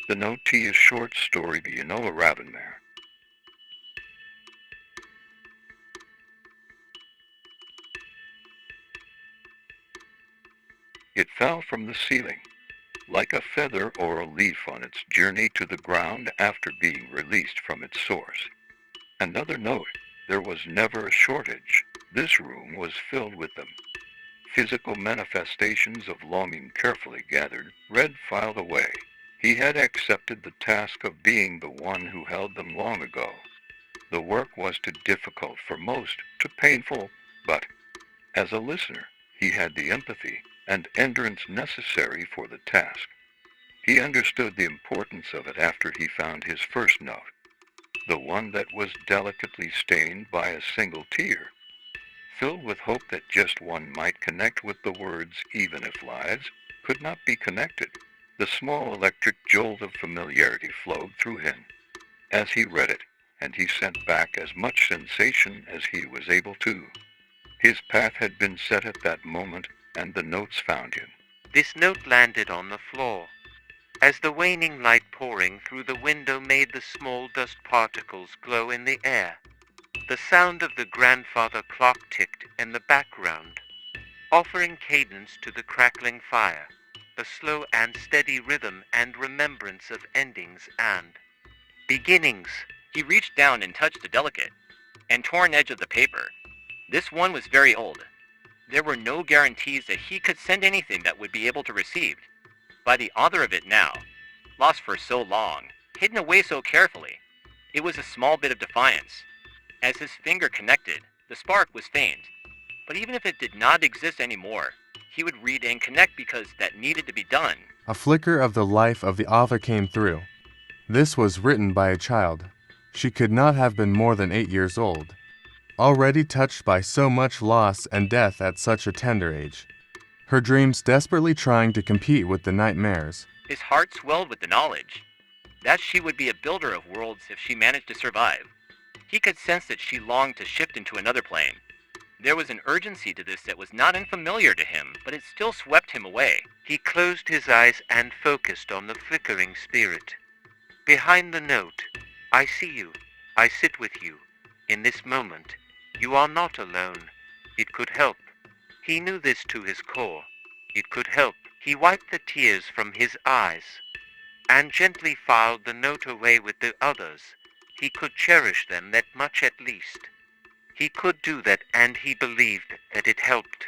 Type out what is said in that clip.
The note to your short story by Noah Ravenmeyer. It fell from the ceiling, like a feather or a leaf on its journey to the ground after being released from its source. Another note, there was never a shortage. This room was filled with them. Physical manifestations of longing carefully gathered, read, filed away. He had accepted the task of being the one who held them long ago. The work was too difficult for most, too painful, but as a listener, he had the empathy and endurance necessary for the task. He understood the importance of it after he found his first note, the one that was delicately stained by a single tear, filled with hope that just one might connect with the words even if lives could not be connected. The small electric jolt of familiarity flowed through him as he read it, and he sent back as much sensation as he was able to. His path had been set at that moment, and the notes found him. This note landed on the floor. As the waning light pouring through the window made the small dust particles glow in the air, the sound of the grandfather clock ticked in the background, offering cadence to the crackling fire, a slow and steady rhythm and remembrance of endings and beginnings. He reached down and touched the delicate and torn edge of the paper. This one was very old. There were no guarantees that he could send anything that would be able to receive. By the author of it now, lost for so long, hidden away so carefully, it was a small bit of defiance. As his finger connected, the spark was faint. But even if it did not exist anymore, he would read and connect because that needed to be done. A flicker of the life of the author came through. This was written by a child. She could not have been more than 8 years old, already touched by so much loss and death at such a tender age. Her dreams desperately trying to compete with the nightmares. His heart swelled with the knowledge that she would be a builder of worlds if she managed to survive. He could sense that she longed to shift into another plane. There was an urgency to this that was not unfamiliar to him, but it still swept him away. He closed his eyes and focused on the flickering spirit. Behind the note, I see you. I sit with you. In this moment, you are not alone. It could help. He knew this to his core. It could help. He wiped the tears from his eyes and gently filed the note away with the others. He could cherish them that much at least. He could do that, and he believed that it helped.